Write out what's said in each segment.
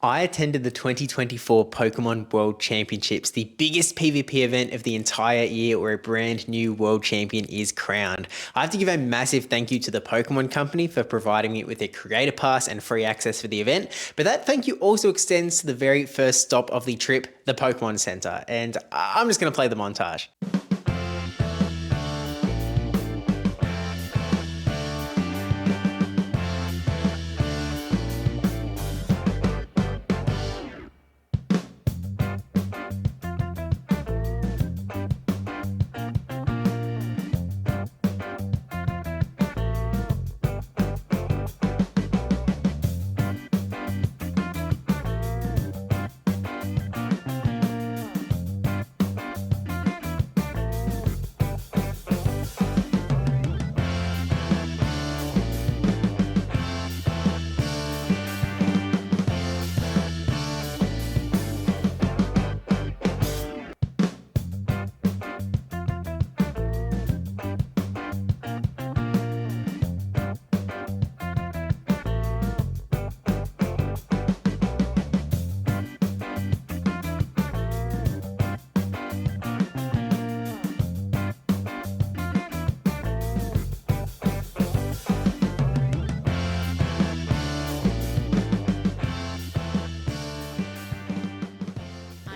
I attended the 2024 Pokémon World Championships, the biggest PvP event of the entire year where a brand new world champion is crowned. I have to give a massive thank you to the Pokémon Company for providing me with a creator pass and free access for the event, but that thank you also extends to the very first stop of the trip, the Pokémon Center, and I'm just going to play the montage.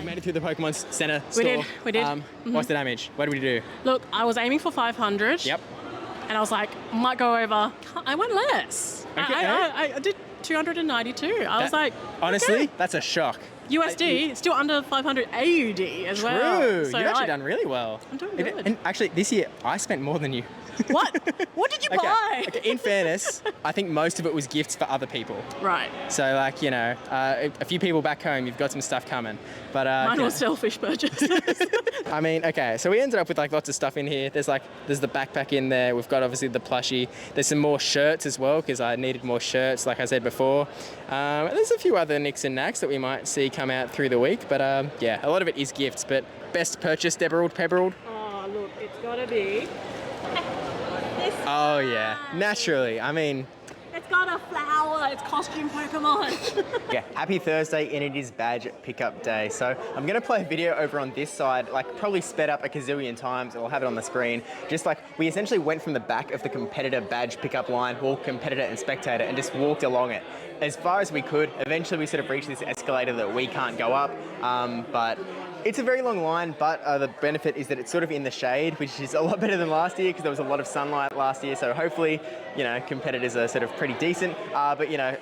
Made it through the Pokemon Center store. We did. What's the damage? What did we do? Look, I was aiming for 500. Yep. And I was like, might go over. I went less. Okay. I did 292. I was like, honestly, okay. That's a shock. USD, still under 500 AUD as well. True. So You've actually done really well. I'm doing good. And actually, this year, I spent more than you. What? What did you buy? Okay, in fairness, I think most of it was gifts for other people. Right. So, like, you know, a few people back home, you've got some stuff coming. But mine was selfish purchases. I mean, okay, so we ended up with like lots of stuff in here. There's the backpack in there. We've got obviously the plushie. There's some more shirts as well because I needed more shirts, like I said before. There's a few other nicks and knacks that we might see come out through the week. But yeah, a lot of it is gifts. But best purchase, Deberald, Pebberald? Oh, look, it's got to be. Oh yeah, naturally. I mean, it's got a flower. It's costume Pokemon. yeah, happy Thursday, and it is badge pickup day. So I'm gonna play a video over on this side, like probably sped up a gazillion times. I'll have it on the screen. Just like we essentially went from the back of the competitor badge pickup line, well, competitor and spectator, and just walked along it as far as we could. Eventually, we sort of reached this escalator that we can't go up, but. It's a very long line, but the benefit is that it's sort of in the shade, which is a lot better than last year because there was a lot of sunlight last year. So hopefully, you know, competitors are sort of pretty decent. But you know,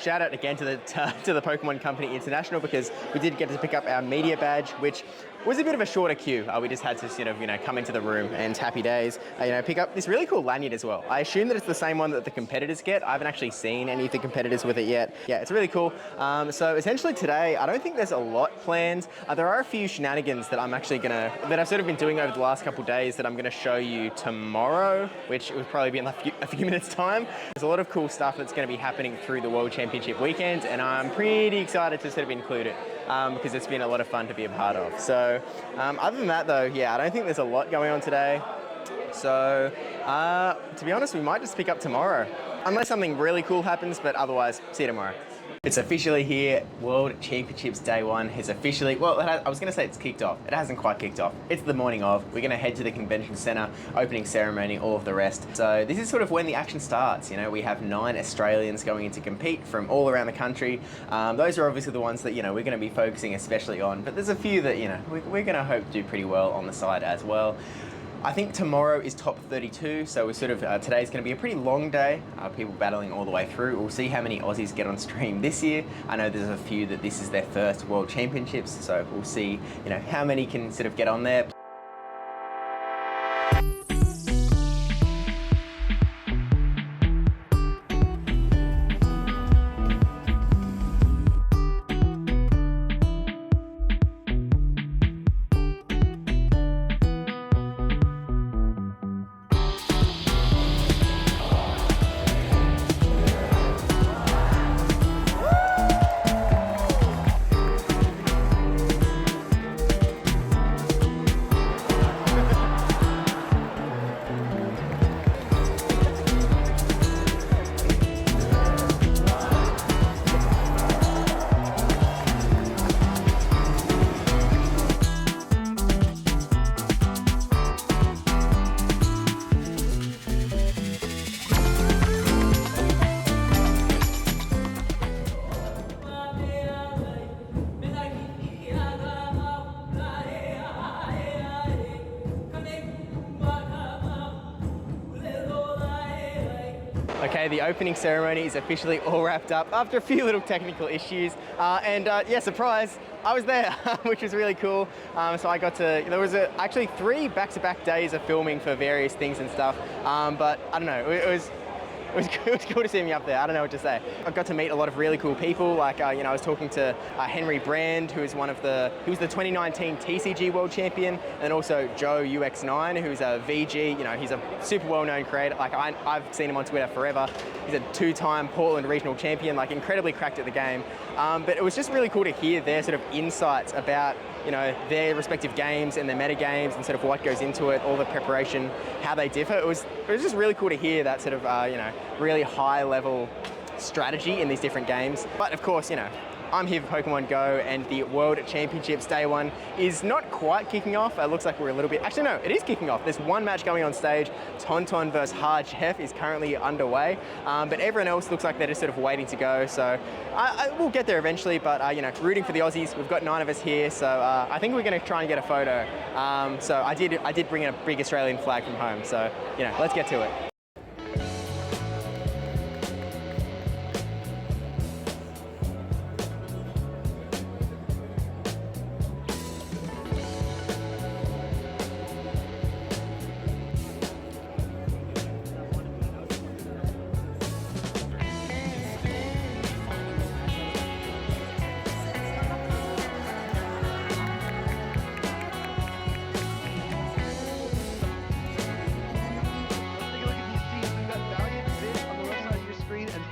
shout out again to the Pokémon Company International because we did get to pick up our media badge, which was a bit of a shorter queue. We just had to sort of, you know, come into the room and happy days, you know, pick up this really cool lanyard as well. I assume that it's the same one that the competitors get. I haven't actually seen any of the competitors with it yet. Yeah, it's really cool. So essentially today, I don't think there's a lot planned. There are a few shenanigans that I've sort of been doing over the last couple of days that I'm gonna show you tomorrow, which will probably be in a few minutes time. There's a lot of cool stuff that's gonna be happening through the World Championship weekend, and I'm pretty excited to sort of include it. Because it's been a lot of fun to be a part of. So other than that though, yeah, I don't think there's a lot going on today. So to be honest, we might just pick up tomorrow. Unless something really cool happens, but otherwise, see you tomorrow. It's officially here. World Championships Day 1 has officially, well, I was going to say it's kicked off. It hasn't quite kicked off. It's the morning of. We're going to head to the convention center, opening ceremony, all of the rest. So this is sort of when the action starts. You know, we have 9 Australians going in to compete from all around the country. Those are obviously the ones that, you know, we're going to be focusing especially on. But there's a few that, you know, we're going to hope do pretty well on the side as well. I think tomorrow is top 32, so we're sort of, today's going to be a pretty long day, people battling all the way through. We'll see how many Aussies get on stream this year. I know there's a few that this is their first World Championships, so we'll see, you know, how many can sort of get on there. Okay, the opening ceremony is officially all wrapped up after a few little technical issues. Yeah, surprise, I was there, which was really cool. So I got to, there was actually 3 back-to-back days of filming for various things and stuff. But I don't know, it was cool to see me up there. I don't know what to say. I got to meet a lot of really cool people. Like, I was talking to Henry Brand, who was he was the 2019 TCG World Champion, and also Joe UX9, who's a VG. He's a super well-known creator. Like, I've seen him on Twitter forever. He's a 2-time Portland regional champion, like incredibly cracked at the game. But it was just really cool to hear their sort of insights about their respective games and their meta games and sort of what goes into it, all the preparation, how they differ. It was just really cool to hear that sort of really high level strategy in these different games. But of course, I'm here for Pokemon Go, and the World Championships Day 1 is not quite kicking off. It looks like we're a little bit... Actually, no, it is kicking off. There's one match going on stage. Tauntaun versus Hard Jeff is currently underway, but everyone else looks like they're just sort of waiting to go. So we'll get there eventually, but, rooting for the Aussies. We've got 9 of us here, so I think we're going to try and get a photo. So I did bring in a big Australian flag from home, so, let's get to it.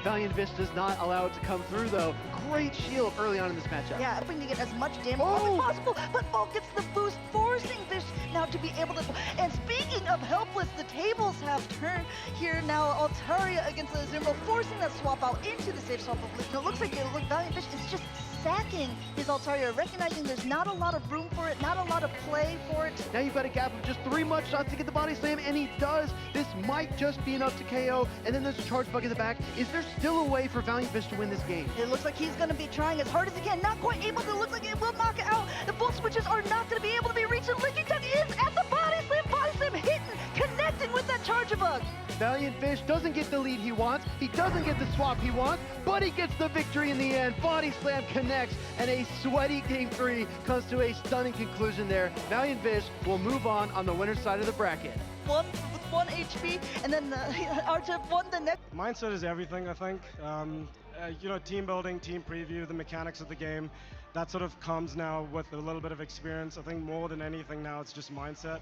Valiant Vish does not allow it to come through, though. Great shield early on in this matchup. Yeah, hoping to get as much damage as possible, but Bulk gets the boost, forcing Vish now to be able to... And speaking of helpless, the tables have turned here now. Altaria against the Azumarill, forcing that swap out into the safe swap of Luke. It looks like Valiant Vish is just sacking his Altaria, recognizing there's not a lot of room for it, not a lot of play for it. Now you've got a gap of just 3 mud shots to get the body slam, and he does. This might just be enough to KO, and then there's a charge bug in the back. Is there still a way for Valiant Vish to win this game? It looks like he's going to be trying as hard as he can, not quite able to. Look like it will knock it out. The full switches are not going to be able to be reached, and Licking Tongue is at the body slam hitting, connecting with that charge bug. Valiant Vish doesn't get the lead he wants, he doesn't get the swap he wants, but he gets the victory in the end. Body slam connects, and a sweaty game 3 comes to a stunning conclusion there. Valiant Vish will move on the winner's side of the bracket. With 1 HP, and then Archip won the next. Mindset is everything, I think. Team building, team preview, the mechanics of the game, that sort of comes now with a little bit of experience. I think more than anything now, it's just mindset.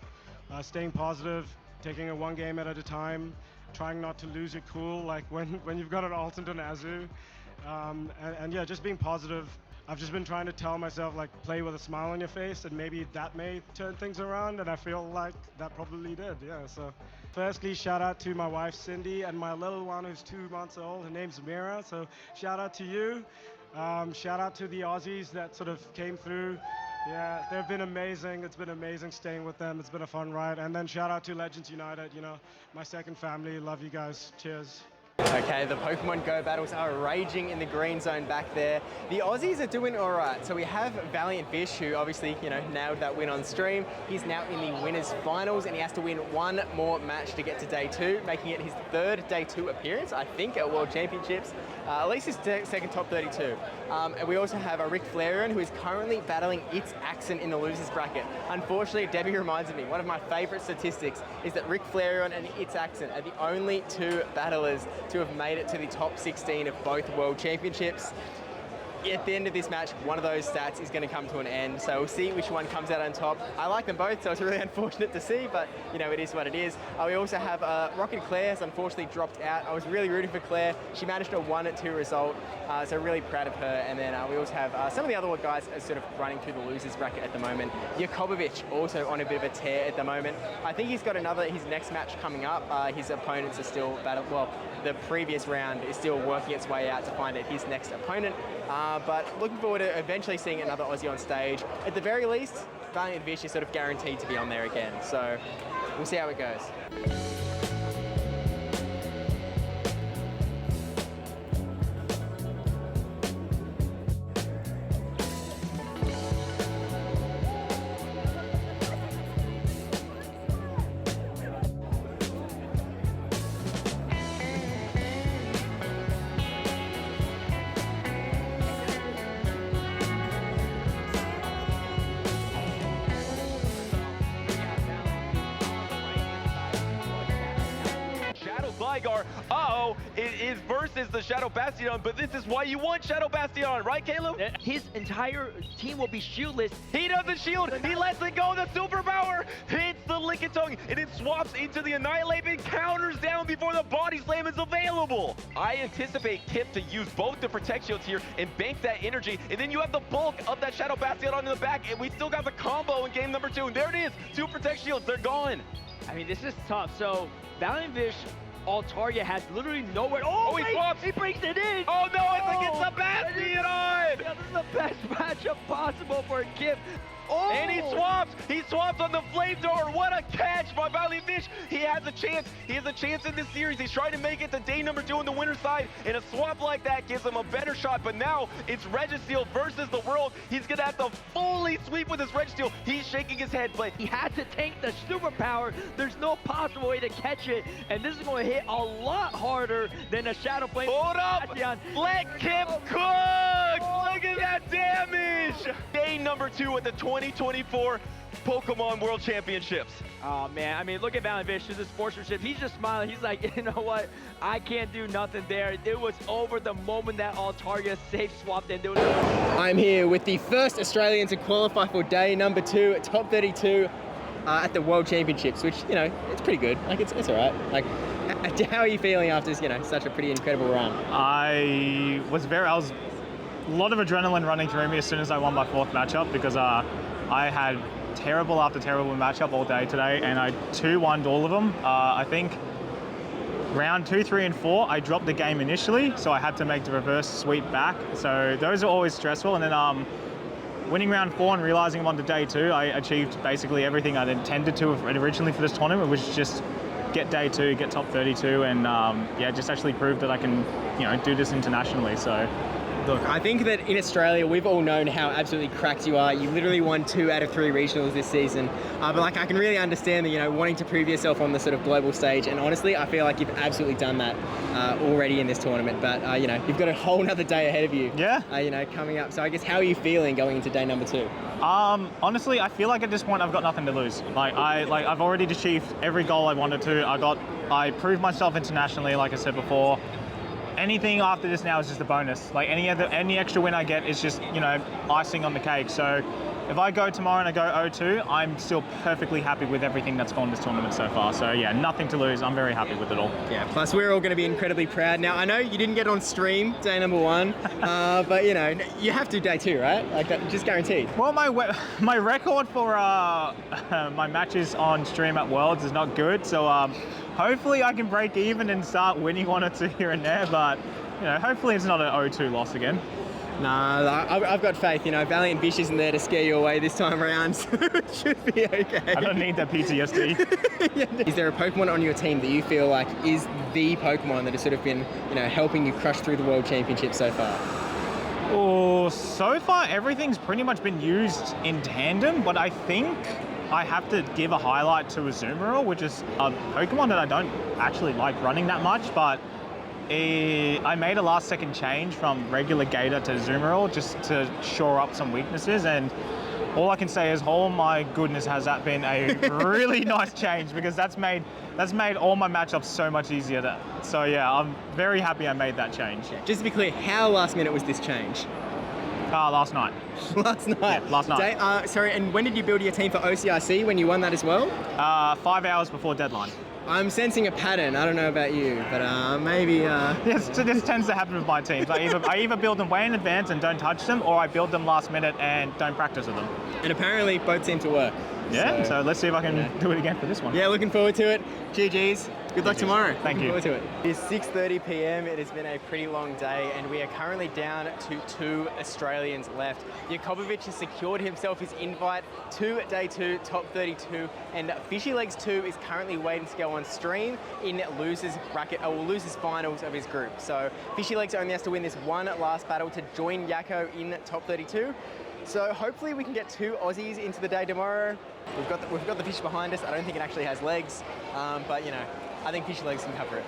Staying positive, taking it 1 game at a time, trying not to lose your cool, like when you've got an ult into an Azu. And yeah, just being positive. I've just been trying to tell myself, like, play with a smile on your face, and maybe that may turn things around, and I feel like that probably did, yeah. So firstly, shout out to my wife Cindy and my little one who's 2 months old. Her name's Mira, so shout out to you. Shout out to the Aussies that sort of came through. Yeah, they've been amazing. It's been amazing staying with them. It's been a fun ride. And then shout out to Legends United, my second family. Love you guys. Cheers. Okay, the Pokemon Go battles are raging in the green zone back there. The Aussies are doing all right. So we have Valiant Vish, who obviously, nailed that win on stream. He's now in the winners finals, and he has to win 1 more match to get to day 2, making it his 3rd day 2 appearance, I think, at World Championships. At least his second top 32. And we also have a Rick Flareon, who is currently battling its accent in the losers bracket. Unfortunately, Debbie reminds me, one of my favorite statistics is that Rick Flareon and its accent are the only 2 battlers to have made it to the top 16 of both World Championships. At the end of this match, one of those stats is going to come to an end, so we'll see which one comes out on top. I like them both, so it's really unfortunate to see, but it is what it is. We also have Rocket Claire has unfortunately dropped out. I was really rooting for Claire. She managed a 1-2 result, so really proud of her. And then we also have some of the other guys are sort of running through the losers bracket at the moment. Jakobovic also on a bit of a tear at the moment. I think he's got his next match coming up. His opponents are still the previous round is still working its way out to find out his next opponent. But looking forward to eventually seeing another Aussie on stage. At the very least, Valiant Vish is sort of guaranteed to be on there again. So we'll see how it goes. is versus the Shadow Bastion, but this is why you want Shadow Bastion, right, Caleb? His entire team will be shieldless. He doesn't shield. He lets it go. The superpower hits the Lickitung, and it swaps into the Annihilate and counters down before the Body Slam is available. I anticipate Kip to use both the Protect Shields here and bank that energy, and then you have the bulk of that Shadow Bastion on the back, and we still got the combo in game number 2. And there it is. 2 Protect Shields. They're gone. I mean, this is tough. So Valiant Vish, Altaria has literally nowhere. Oh, he wait, swaps. he brings it in. Oh, no, it's against the Bastion. Yeah, this is the best matchup possible for Kip. Oh! And he swaps. He swaps on the flamethrower. What a catch by Valiant Fish. He has a chance. He has a chance in this series. He's trying to make it to day number 2 on the winner's side, and a swap like that gives him a better shot. But now it's Registeel versus the world. He's going to have to fully sweep with his Registeel. He's shaking his head, but He had to tank the superpower. There's no possible way to catch it, and this is going to hit a lot harder than a Shadow Flame. hold up. Bastion. Let Kip cook. Look at that damage. Day number 2 at the 2024 Pokémon World Championships. Oh man, I mean, look at Valiant Vish, his sportsmanship. He's just smiling. He's like, you know what? I can't do nothing there. It was over the moment that Altaria safe swapped into it. I'm here with the first Australian to qualify for day number 2 at top 32 at the World Championships, which, you know, it's pretty good. Like, it's all right. Like, how are you feeling after, you know, such a pretty incredible run? I was a lot of adrenaline running through me as soon as I won my 4th matchup, because I had terrible after terrible matchup all day today, and I 2-1'd all of them. I think round 2, 3, and 4, I dropped the game initially, so I had to make the reverse sweep back. So those are always stressful. And then winning round 4 and realizing I'm on to day 2, I achieved basically everything I'd intended to originally for this tournament, which is just get day 2, get top 32, and yeah, just actually prove that I can, you know, do this internationally. So. Look, I think that in Australia, we've all known how absolutely cracked you are. You literally won 2 out of 3 regionals this season. But like, I can really understand that, you know, wanting to prove yourself on the sort of global stage. And honestly, I feel like you've absolutely done that already in this tournament. But, you know, you've got a whole nother day ahead of you. Yeah. You know, coming up. So I guess, how are you feeling going into day number 2? Honestly, I feel like at this point I've got nothing to lose. I've already achieved every goal I wanted to. I proved myself internationally, like I said before. Anything after this now is just a bonus. Like any extra win I get is just, you know, icing on the cake. So if I go tomorrow and I go 0-2, I'm still perfectly happy with everything that's gone this tournament so far. So yeah, nothing to lose. I'm very happy with it all. Yeah, plus we're all going to be incredibly proud. Now, I know you didn't get on stream day number 1, but you know, you have to day 2, right? Like, that, just guaranteed. Well, my record for my matches on stream at Worlds is not good. So hopefully I can break even and start winning 1 or 2 here and there. But you know, hopefully it's not an 0-2 loss again. Nah, I've got faith. You know, Valiant Vish isn't there to scare you away this time around, so it should be okay. I don't need that PTSD. Yeah. Is there a Pokemon on your team that you feel like is the Pokemon that has sort of been, you know, helping you crush through the World Championship so far? Oh, so far everything's pretty much been used in tandem, but I think I have to give a highlight to Azumarill, which is a Pokemon that I don't actually like running that much, but I made a last-second change from regular Gator to Azumarill just to shore up some weaknesses, and all I can say is, oh my goodness, has that been a really nice change, because that's made all my matchups so much easier. So yeah, I'm very happy I made that change. Just to be clear, how last minute was this change? Last night. Last night? Yeah, last night. Sorry, and when did you build your team for OCRC, when you won that as well? 5 hours before deadline. I'm sensing a pattern. I don't know about you, but maybe... Yes, so this tends to happen with my teams. I either build them way in advance and don't touch them, or I build them last minute and don't practice with them. And apparently both seem to work. Yeah, so let's see if I can do it again for this one. Yeah, looking forward to it. GG's. Good luck tomorrow. Thank you. Looking forward to it. It's 6:30 p.m. It has been a pretty long day, and we are currently down to 2 Australians left. Jakobovic has secured himself his invite to day 2, top 32, and Fishy Legs 2 is currently waiting to go on stream in losers bracket, or losers finals of his group. So Fishy Legs only has to win this one last battle to join Yako in top 32. So hopefully we can get 2 Aussies into the day tomorrow. We've got the fish behind us. I don't think it actually has legs, but you know, I think Fishy Legs can cover it.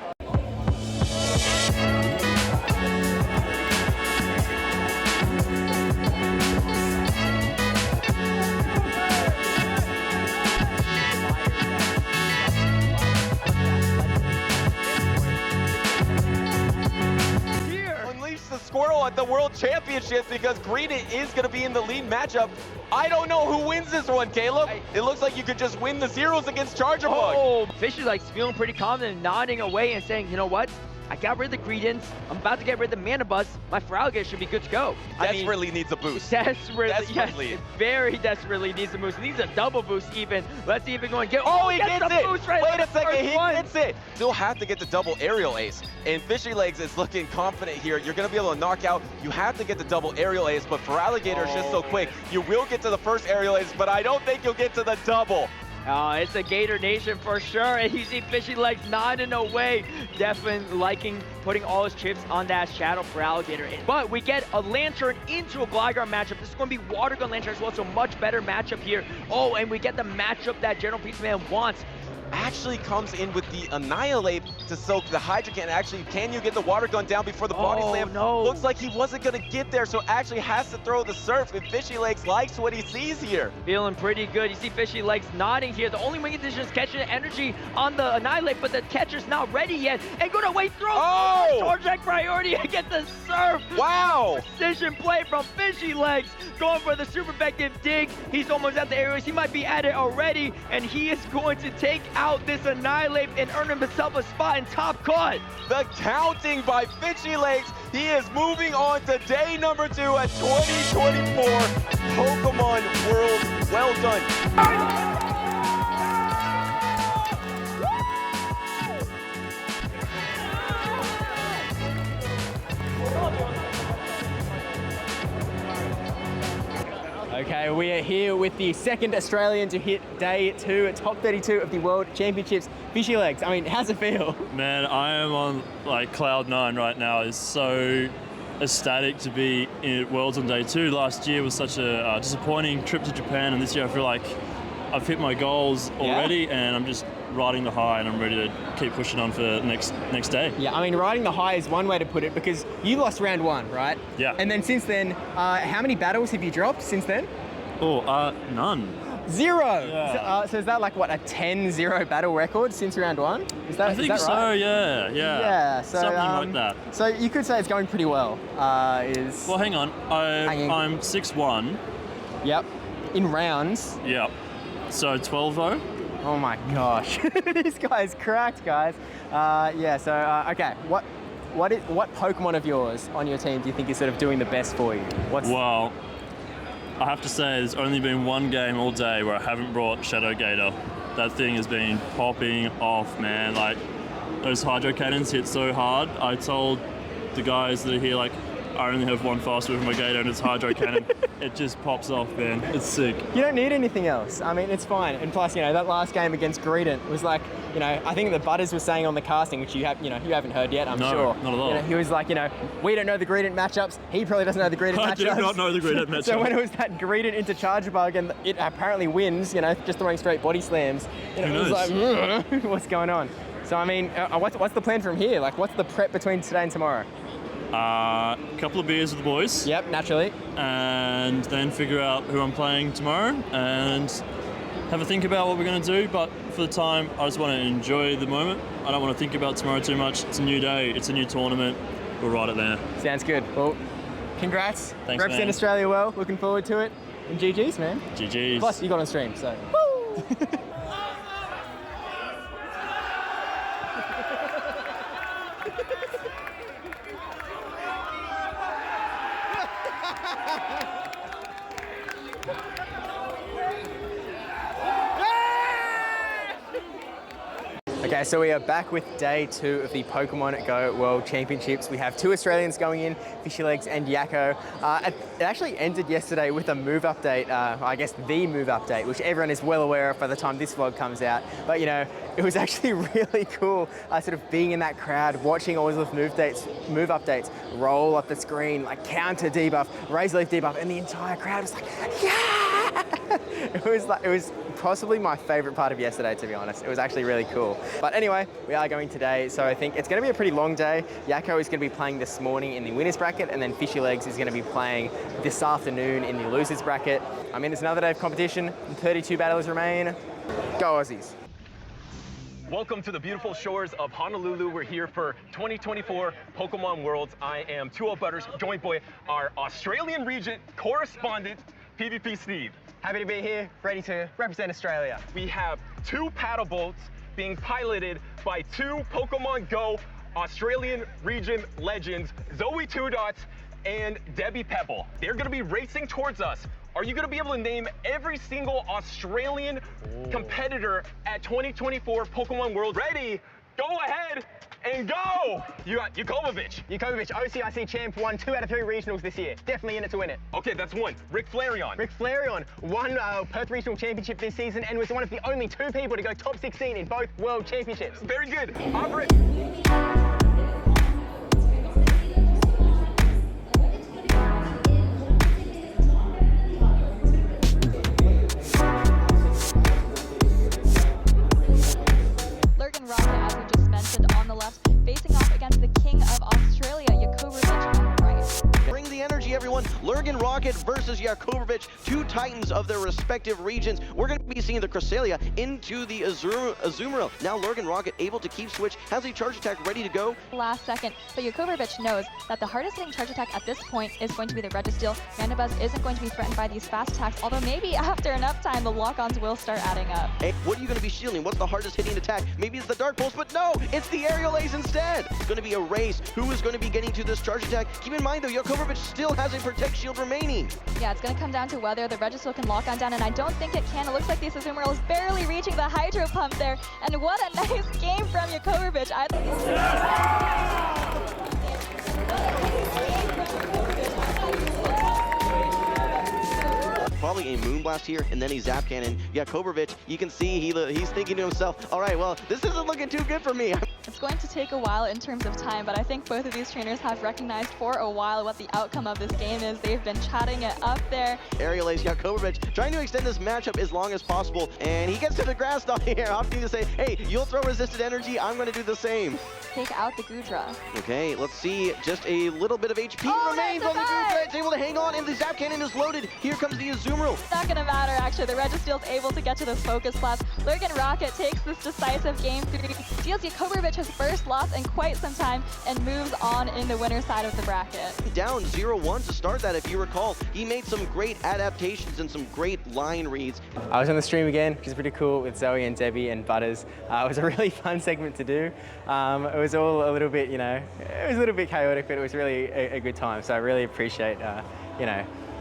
World Championships because Greedent is going to be in the lead matchup. I don't know who wins this one, Caleb. It looks like you could just win the zeros against Charger Bug. Oh, Fishy like feeling pretty confident, nodding away and saying, you know what? I got rid of the Greedents. I'm about to get rid of the Mana Buzz. My Feraligatr should be good to go. Desperately needs a boost. Desperately. Yes, very desperately needs a boost. Needs a double boost even. Let's see if it's going to get. Oh, he gets it! Boost right Wait a second, he one. gets it! Still have to get the double aerial ace. And Fishy Legs is looking confident here. You're going to be able to knock out. You have to get the double aerial ace, but Feraligatr is just so quick. You will get to the first aerial ace, but I don't think you'll get to the double. It's a Gator Nation for sure, and you see Fishy Legs nodding away. Definitely liking putting all his chips on that Shadow Feraligatr. But we get a Lantern into a Gligar matchup. This is going to be Water Gun Lantern as well, so much better matchup here. Oh, and we get the matchup that General Pizza Man wants. Actually comes in with the Annihilate to soak the Hydro Cannon. Actually, can you get the Water Gun down before the Body Slam? No. Looks like he wasn't going to get there, so actually has to throw the Surf, and Fishy Legs likes what he sees here. Feeling pretty good. You see Fishy Legs nodding here. The only wing condition is catching the energy on the Annihilate, but the catcher's not ready yet. And going to wait through. Oh! Charge Deck priority and get the Surf. Wow! Precision play from Fishy Legs. Going for the super effective dig. He's almost at the areas. He might be at it already, and he is going to take out this Annihilate and earn himself a spot in top cut. The counting by Fishy Legs. He is moving on to day number 2 at 2024 Pokémon World. Well done. Okay, we are here with the second Australian to hit day 2 at top 32 of the World Championships. Fishy Legs, I mean, how's it feel? Man, I am on like cloud 9 right now. It's so ecstatic to be in Worlds on day 2. Last year was such a disappointing trip to Japan, and this year I feel like I've hit my goals already, and I'm just riding the high, and I'm ready to keep pushing on for next day. Yeah, I mean, riding the high is one way to put it, because you lost round 1, right? Yeah. And then since then, how many battles have you dropped since then? Oh, none. 0! Yeah. So is that like, what, a 10-0 battle record since round 1? Is that, I think is that so, right? yeah. Yeah, so, something like that. So you could say it's going pretty well. Well, hang on. I'm 6-1. Yep. In rounds. Yep. So 12-0. Oh my gosh, this guy's cracked, guys. Okay. What Pokemon of yours on your team do you think is sort of doing the best for you? Well, I have to say there's only been one game all day where I haven't brought Shadow Gator. That thing has been popping off, man. Like, those Hydro Cannons hit so hard. I told the guys that are here, like, I only have one fast move in my Gator and it's Hydro Cannon. It just pops off, man. It's sick. You don't need anything else. I mean, it's fine. And plus, that last game against Greedent was like, I think the Butters was saying on the casting, which you haven't heard yet, I'm sure. No, not at all. He was like, we don't know the Greedent matchups. He probably doesn't know the Greedent matchups. I do not know the Greedent matchups. So when it was that Greedent into Charger Bug and it apparently wins, just throwing straight body slams, it was like, what's going on? So, I mean, what's the plan from here? Like, what's the prep between today and tomorrow? A couple of beers with the boys. Yep, naturally. And then figure out who I'm playing tomorrow and have a think about what we're going to do. But for the time, I just want to enjoy the moment. I don't want to think about tomorrow too much. It's a new day. It's a new tournament. We'll ride it there. Sounds good. Well, congrats. Thanks, Represent man. Australia well. Looking forward to it. And GG's, man. GG's. Plus, you got on stream, so. Woo! Okay, so we are back with day 2 of the Pokemon Go World Championships. We have 2 Australians going in, Fishy Legs and Yakko. It actually ended yesterday with a move update, I guess the move update, which everyone is well aware of by the time this vlog comes out. But it was actually really cool sort of being in that crowd, watching all of the move updates roll up the screen, like counter debuff, Razor Leaf debuff, and the entire crowd was like, yeah! It was possibly my favorite part of yesterday, to be honest. It was actually really cool. But anyway, we are going today, so I think it's going to be a pretty long day. Yakko is going to be playing this morning in the winners bracket, and then Fishy Legs is going to be playing this afternoon in the losers bracket. I mean, it's another day of competition, 32 battles remain. Go Aussies. Welcome to the beautiful shores of Honolulu. We're here for 2024 Pokémon Worlds. I am 2 Butters, joined by our Australian region correspondent, PvP Steve. Happy to be here, ready to represent Australia. We have 2 paddle boats being piloted by 2 Pokemon Go Australian region legends, Zoe Two Dots and Debbie Pebble. They're gonna be racing towards us. Are you gonna be able to name every single Australian competitor at 2024 Pokemon World? Ready, go ahead and go! You got Yukovic. Yukovic, OCIC champ, won 2 out of 3 regionals this year. Definitely in it to win it. Okay, that's 1. Rick Flareon. Rick Flareon won Perth Regional Championship this season and was one of the only 2 people to go top 16 in both World Championships. Very good. Aubrey. Facing off against the king of Australia, Yakovic on the right. Bring the energy, everyone. Lurgan Rocket versus Yakovic, 2 titans of their respective regions. We're going to be seeing the Cresselia into the Azumarill. Now Lurgan Rocket able to keep switch, has a charge attack ready to go. Last second, but Yakovic knows that the hardest hitting charge attack at this point is going to be the Registeel. Mandibuzz isn't going to be threatened by these fast attacks, although maybe after enough time, the lock-ons will start adding up. Hey, what are you going to be shielding? What's the hardest hitting attack? Maybe it's the Dark Pulse, but no, it's the Aerial Ace instead. It's going to be a race. Who is going to be getting to this charge attack? Keep in mind, though, Yakovic still has a Protect Shield remaining. Yeah, it's going to come down to whether the Registeel can lock on down, and I don't think it can. It looks like the Azumarill is barely reaching the Hydro Pump there, and what a nice game from Yakovic. Probably a Moonblast here, and then a Zap Cannon. Yakovic, you can see he's thinking to himself, all right, well, this isn't looking too good for me. It's going to take a while in terms of time, but I think both of these trainers have recognized for a while what the outcome of this game is. They've been chatting it up there. Aerial Ace, Yakovic trying to extend this matchup as long as possible, and he gets to the grass down here, opting to say, hey, you'll throw resisted energy, I'm going to do the same. Take out the Goodra. Okay, let's see, just a little bit of HP remains on the Goodra. It's able to hang on, and the Zap Cannon is loaded. Here comes the Azumarill. It's not going to matter, actually. The Registeel's able to get to this Focus Blast. Lurgan Rocket takes this decisive game 3, deals Yakovic his first loss in quite some time, and moves on in the winner's side of the bracket. Down 0-1 to start that, if you recall. He made some great adaptations and some great line reads. I was on the stream again, which is pretty cool, with Zoe and Debbie and Butters. It was a really fun segment to do. It was all a little bit, it was a little bit chaotic, but it was really a good time. So I really appreciate,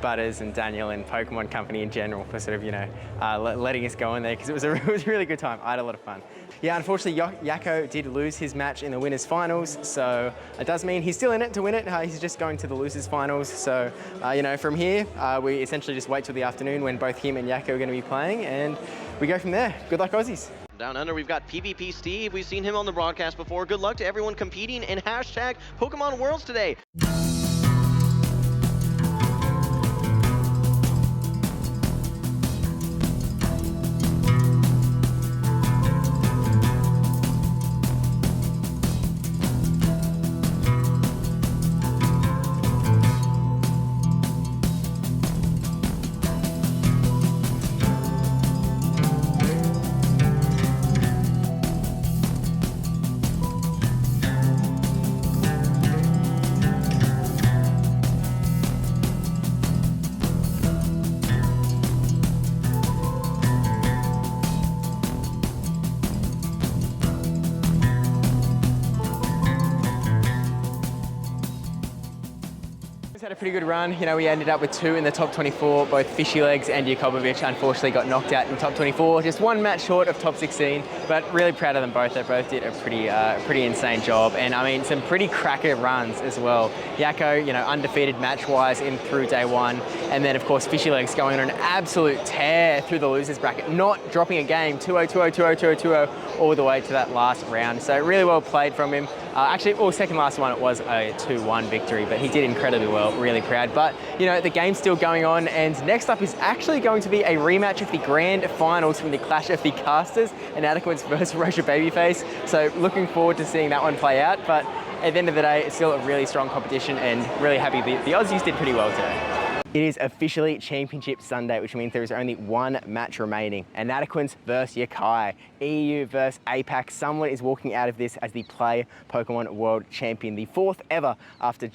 Butters and Daniel and Pokemon Company in general for sort of, letting us go in there, because it was a really good time. I had a lot of fun. Yeah, unfortunately, Yakko did lose his match in the winners finals, so it does mean he's still in it to win it. He's just going to the losers finals. So, from here, we essentially just wait till the afternoon when both him and Yakko are going to be playing, and we go from there. Good luck, Aussies. Down under, we've got PvP Steve. We've seen him on the broadcast before. Good luck to everyone competing in hashtag Pokemon Worlds today. Had a pretty good run. We ended up with 2 in the top 24. Both Fishy Legs and Yakovic unfortunately got knocked out in top 24. Just 1 match short of top 16, but really proud of them both. They both did a pretty insane job, and I mean some pretty cracker runs as well. Yakko, undefeated match-wise in through day 1, and then of course Fishy Legs going on an absolute tear through the losers bracket, not dropping a game, 2-0, 2-0, 2-0, 2-0, 2-0, all the way to that last round. So really well played from him. Second last one, it was a 2-1 victory, but he did incredibly well, really proud. But, the game's still going on, and next up is actually going to be a rematch of the grand finals from the Clash of the Casters, and Adequates versus Rocha Babyface. So looking forward to seeing that one play out, but at the end of the day, it's still a really strong competition, and really happy the Aussies did pretty well today. It is officially Championship Sunday, which means there is only one match remaining. Inadequance versus Yakai. EU versus APAC. Someone is walking out of this as the Play Pokemon World Champion, the fourth ever after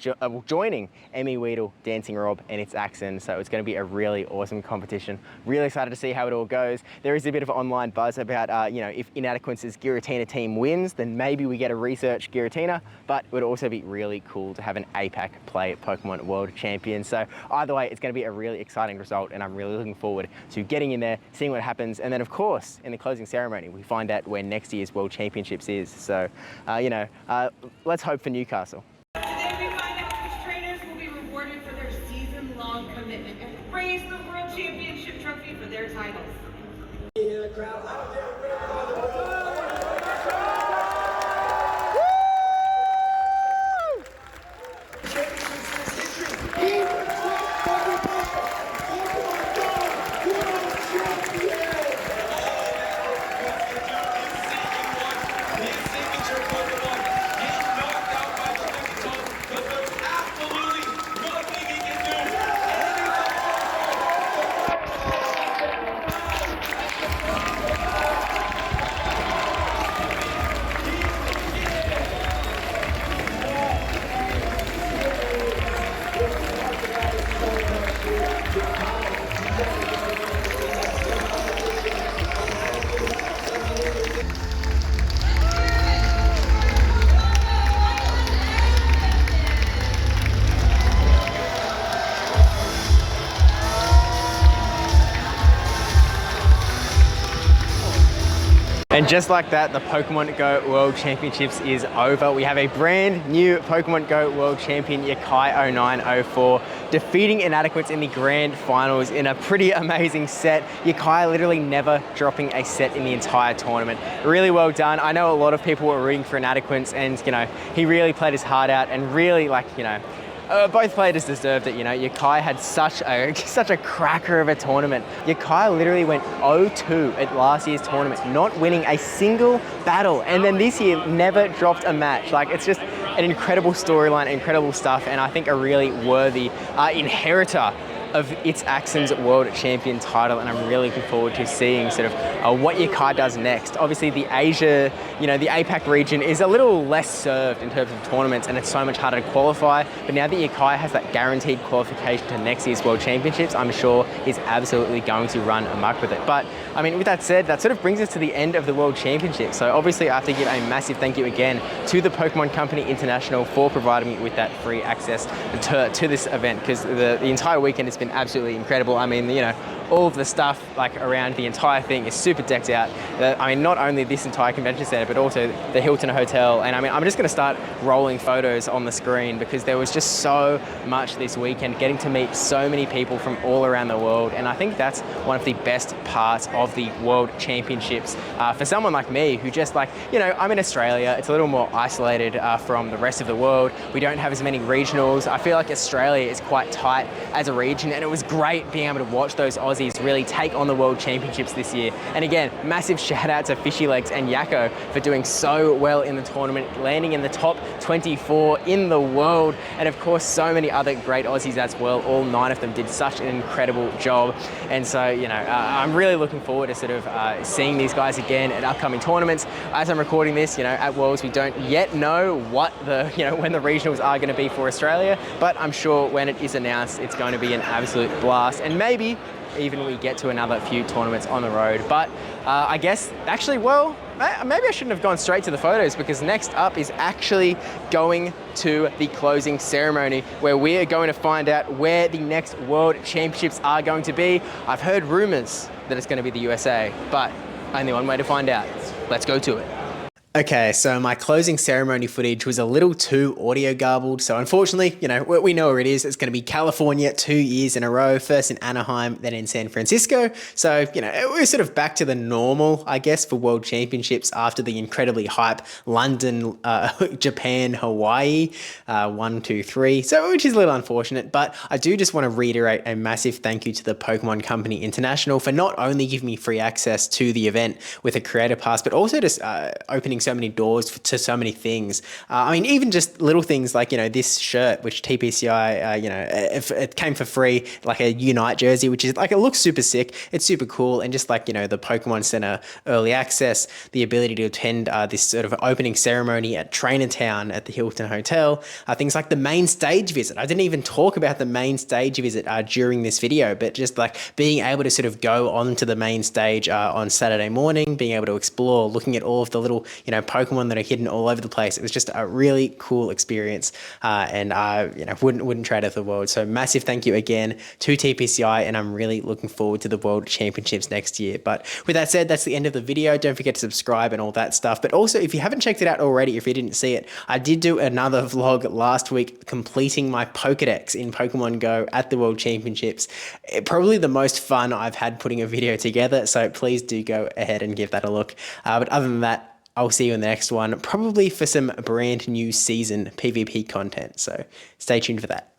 joining Emmy Weedle, Dancing Rob, and its Axon. So it's going to be a really awesome competition. Really excited to see how it all goes. There is a bit of online buzz about, if Inadequance's Giratina team wins, then maybe we get a research Giratina, but it would also be really cool to have an APAC Play Pokemon World Champion. So either way, it's going to be a really exciting result, and I'm really looking forward to getting in there, seeing what happens, and then of course, in the closing ceremony, we find out where next year's World Championships is. So, let's hope for Newcastle. Today we find out which trainers will be rewarded for their season-long commitment and raise the World Championship trophy for their titles. And just like that, the Pokemon Go World Championships is over. We have a brand new Pokemon Go World Champion, Yakai 0904, defeating Inadequates in the grand finals in a pretty amazing set. Yakai literally never dropping a set in the entire tournament. Really well done. I know a lot of people were rooting for Inadequates, and he really played his heart out and really both players deserved it. Yakai had such a cracker of a tournament. Yakai literally went 0-2 at last year's tournament, not winning a single battle, and then this year never dropped a match. It's just an incredible storyline, incredible stuff, and I think a really worthy inheritor of its Axon's World Champion title, and I'm really looking forward to seeing what Yakai does next. Obviously the Asia, the APAC region is a little less served in terms of tournaments, and it's so much harder to qualify, but now that Yakai has that guaranteed qualification to next year's World Championships, I'm sure he's absolutely going to run amok with it. But I mean, with that said, that sort of brings us to the end of the World Championship. So obviously I have to give a massive thank you again to the Pokémon Company International for providing me with that free access to this event, because the entire weekend has been absolutely incredible. I mean, all of the stuff around the entire thing is super decked out. I mean, not only this entire convention center, but also the Hilton Hotel. And I mean, I'm just going to start rolling photos on the screen because there was just so much this weekend, getting to meet so many people from all around the world. And I think that's one of the best parts of the World Championships for someone like me who just I'm in Australia. It's a little more isolated from the rest of the world. We don't have as many regionals. I feel like Australia is quite tight as a region, and it was great being able to watch those Aussies really take on the World Championships this year. And again, massive shout out to Fishy Legs and Yakko for doing so well in the tournament, landing in the top 24 in the world, and of course so many other great Aussies as well. All 9 of them did such an incredible job, and so I'm really looking forward to seeing these guys again at upcoming tournaments. As I'm recording this, at Worlds we don't yet know what when the regionals are going to be for Australia, but I'm sure when it is announced it's going to be an absolute blast, and maybe even we get to another few tournaments on the road. But I guess actually, well, maybe I shouldn't have gone straight to the photos, because next up is actually going to the closing ceremony, where we are going to find out where the next World Championships are going to be. I've heard rumors that it's going to be the USA, but only one way to find out. Let's go to it. Okay, so my closing ceremony footage was a little too audio garbled, so unfortunately, we know where it is. It's going to be California 2 years in a row, first in Anaheim, then in San Francisco. So, we're sort of back to the normal, I guess, for World Championships after the incredibly hype London, Japan, Hawaii, 1, 2, 3, so which is a little unfortunate, but I do just want to reiterate a massive thank you to the Pokémon Company International for not only giving me free access to the event with a creator pass, but also just opening opening so many doors to so many things. I mean, even just little things like, this shirt, which TPCI, it came for free, like a Unite jersey, which is like, it looks super sick. It's super cool. And just like, the Pokemon Center early access, the ability to attend this sort of opening ceremony at Trainer Town at the Hilton Hotel, things like the main stage visit. I didn't even talk about the main stage visit during this video, but just like being able to sort of go onto the main stage on Saturday morning, being able to explore, looking at all of the little, Pokemon that are hidden all over the place. It was just a really cool experience, and wouldn't trade it for the world. So massive thank you again to TPCI, and I'm really looking forward to the World Championships next year. But with that said, that's the end of the video. Don't forget to subscribe and all that stuff. But also, if you haven't checked it out already, if you didn't see it, I did do another vlog last week completing my Pokedex in Pokemon Go at the World Championships. Probably the most fun I've had putting a video together, so please do go ahead and give that a look. But other than that, I'll see you in the next one, probably for some brand new season PvP content. So stay tuned for that.